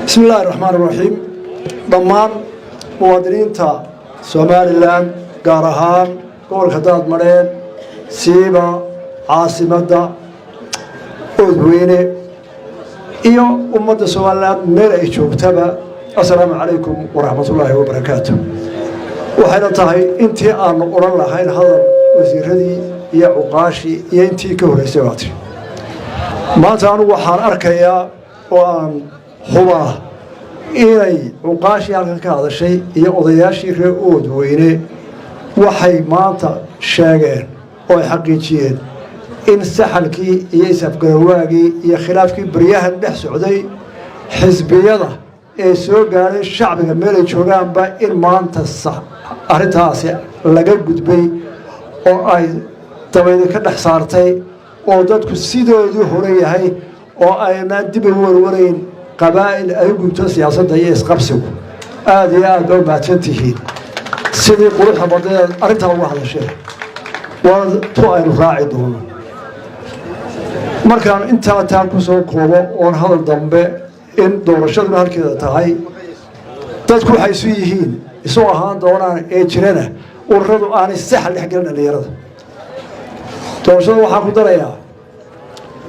بسم الله الرحمن الرحيم ضمان مواطنين تا سومالي لاند قارهان قول خطاد مرين سيبا عاصمة أذويني إيو أمة سومالي لاند ميرا إيشوكتابا السلام عليكم ورحمة الله وبركاته وحين تهي انتي آن أوران لهين هذا وزير هذي يا عقاشي يا انتي كوري سواتي ما تانو وحان أركيا وأن hubaa inay cuqaashii halkan ka hadashay iyo odayaashii reer Oodweyne waxay maanta sheegeen oo ay xaqiijiyeen in saxalkii iyo isafgarawaagii iyo khilaafkii baryahan dhex socday xisbiyada ee soo gaaray shacbiga meel ay joogaanba in maanta arrintaasi laga gudbay oo ay dabayda ka dhex saartay oo dadku sidoodii hore yahay oo ayna dib u warwarayn قبائل أيقونتو سياسة دايس قبسو يا دول باتنتهين سيدي قروحة بضيئة أرنتها واحد الشيء وطوئي الراعي دون مركان انتا تاكو سو كوبا وان هذا الضمبي ان دورشاد هل كذا تهي تدكو حيسويهين يسوى هان دونان ايجرينه ورردو آن السحل اللي حقرنا اللي يرد دورشاد وحاكو دريا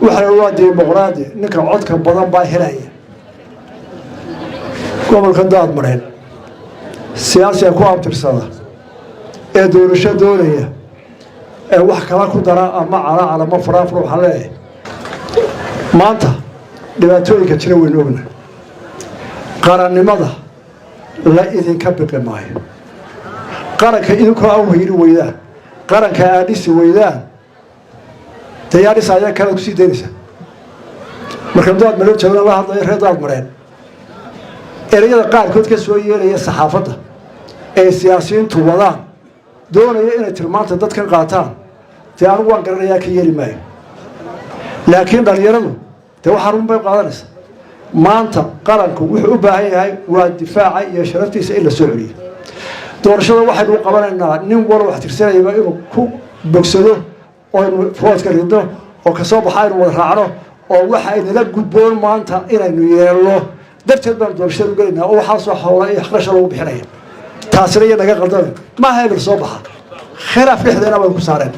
وحلوا ديمقراطي نكا عودك بضان باي هلاية قبل كنداد مرين سياسة كو أبترسالة دورشة دولية وحكا لكو دراء ما على ما فرافر وحلاه ما أنت لباتوي كتيرو النوبنا قارن ماذا لا إذن كبك معي قارن كإذن كأو هيرو ويدان قارن كأديس ويدان تياري سايا كانت كسي دينيسا مركم داد ملوك جونا الله هذا يرداد مرين erayada qaarkood ka soo yeelaya saxaafadda ee siyaasiyiintu wadaan doonaya inay tilmaanta dadkan qaataan tii anigu waan garanayaa ka yeeli maayo laakiin dhalinyaradu dee waxaa run bay qaadanaysa maanta qaranku wuxuu u baahan yahay waa difaaca iyo sharaftiisa in la soo celiyo doorashada waxaynu qabanaynaa nin walba wax tirsanayaba inuu ku bogsado oo aynu foodka ridno oo kasoo baxa aynu wada raacno oo waxa aynala gudboon maanta inaynu yeelno darteed baan doorashada u gelaynaa oo waxaa soo xawla iyo kharash lagu bixinaya taasina iyo naga qaldan ma hayl soo baxa khilaaf dhexdeena way ku saareen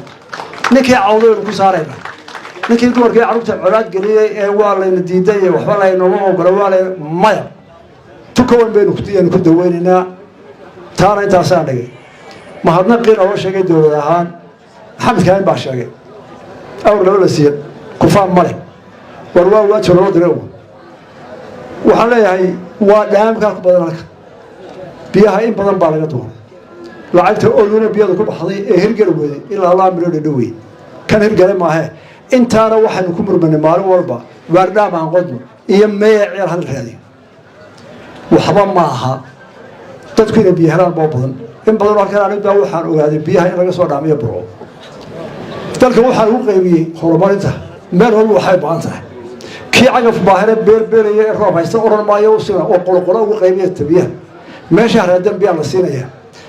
ninkii cawdo ku saareen ninkii dumarkii carruurta colaad galiyay ee waa la diiday waxba la inoo ogol waa la maya tukoon baynu ku daweynaa taana intaas aan dhigay ma hadna qeyn oo sheegay dowlad ahaan maxamed kaan baa sheegay awr la siiyay ku faan male war waa jiro direew waxaan leeyahay waa dhaamka ku badan halka biyaha in badan baa laga duuray lacagta ooluna biyada ku baxday ee hirgal weeyay ilaa Allah milyan dhawey kan hirgal ma aha intaana waxaan ku murmanay maalin walba waardhaam aan qodno iyo meeyay hal raadi waxba ma aha dadku inay biyaha baa badan in badan halka aniga waxaan ogaaday biyaha in laga soo dhaamiyo burco dalka waxaa ugu qaybiyay horumarinta meel walba waxay baahan tahay kii cagaf baahire beerbeeraya ee roob haysta oran maayo u sida oo qolqolo ugu qaybiya tabiyaha meesha haradan biya la siinaya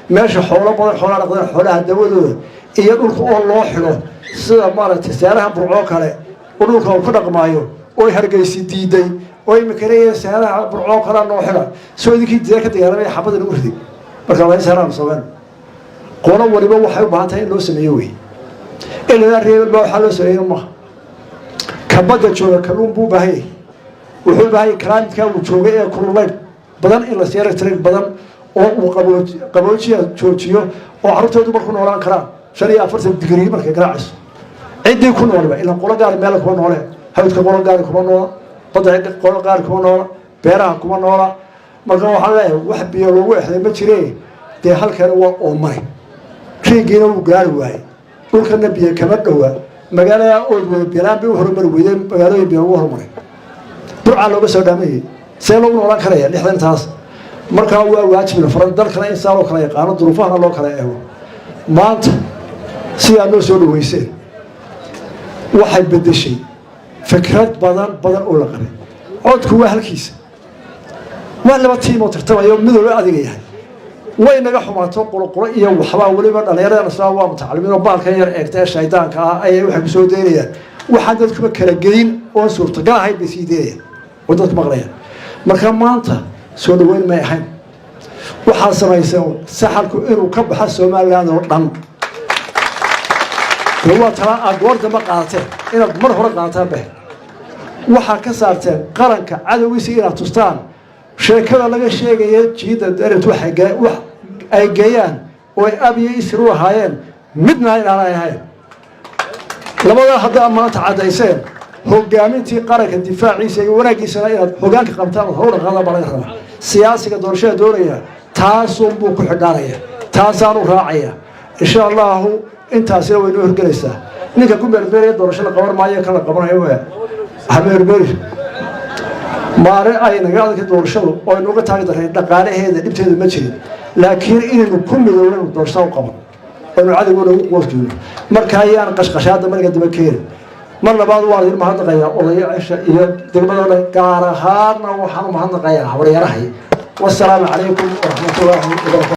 meesha xoolo badan xoolaha dhaqdan xoolaha dawadooda iyo dhulka oo loo xiro sida maaragtay saaraha burco kale dhulka uu ku dhaqmaayo oo hargeysi diiday oo imikareeyay saaraha burco kale loo xiro soo idinkii diyaar ka dagaalamay xabada lagu riday marka la saaraan sabaan qoona waliba waxay u baahan tahay in loo sameeyo way ilaa reebel baa waxa loo sameeyo ma kabada jooga kalluun buu baahay wuxuu baahay karaamidka uu joogay ee kululay badan in la siyaaro tirig badan oo uu qaboojiya joojiyo oo carruurtoodu markuu noolaan karaan 45 digrii markay garaacayso cidii ku noolba ila qolo gaar meel ku noole hawdka qolo gaar kuma noola badda qolo gaar kuma noola beeraha kuma noola marka waxa la wax biyo loogu exday ma jireen de halkan waa oo maray riigina uu gaar waayay dhulkana biyo kama dhawaa magaalada oo biiraan bi horumar weeyay magaalada biyo ugu horumaray burca looga soo dhaamay see loo noolaan karaya lixdan taas marka waa waajib la faran dalkana in saalo kala yaqaan duruufaha loo kala eego maanta si aan loo soo dhaweysay waxay bedeshay fikrad badan oo la qabay codku waa halkiisa waa laba tiim oo tartamayo midowga adiga yahay way naga xumaato qolqolo iyo waxba waliba dhalinyarada soo waa mutacalimiin baalka yar eegtay shaydaanka ay wax ku soo deynayaan waxa dadku kala gelin oo suurtagal ahayd bisiideeyay wadadku maqlayaan marka maanta soo dhaweyn may ahayn waxaa samaysan saxalku inuu ka baxo Soomaaliland oo dhan waa tala agoor dama qaatay inaad mar hore qaataan baa waxaa ka saarteen qaranka cadawgiisa inaad tustaan sheekada laga sheegaya jiida dareed wax ay geeyaan oo ab iyo isru ahaayeen midna inaan ahayn labada hadda maanta cadayseen hogaamintii qaranka difaaciisa iyo wanaagiisa inaad hogaanka qabtaan howlka qada balaga raba siyaasiga doorashada doonaya taasoo buu ku xidhaanaya taasaan u raacaya insha Allah intaasina way noo horgelaysaa ninka ku beerbeeraya doorashada qabar maayo kala qabanayo waa habeerbeeri maare ay naga adka doorashadu oo inaga taageeray dhaqaalaheeda dhibteeda ma jirin laakiin inuu ku midowno doorashada qaban oo cadawga ugu qoofjoono marka ayaan qashqashaada marka daba keenay mar labaad waa la mahadnaqayaa odayaasha iyo degmada gaar ahaan waxaan u mahadnaqayaa habaryarahay wassalaamu calaykum wa rahmatullaahi wa barakaatuh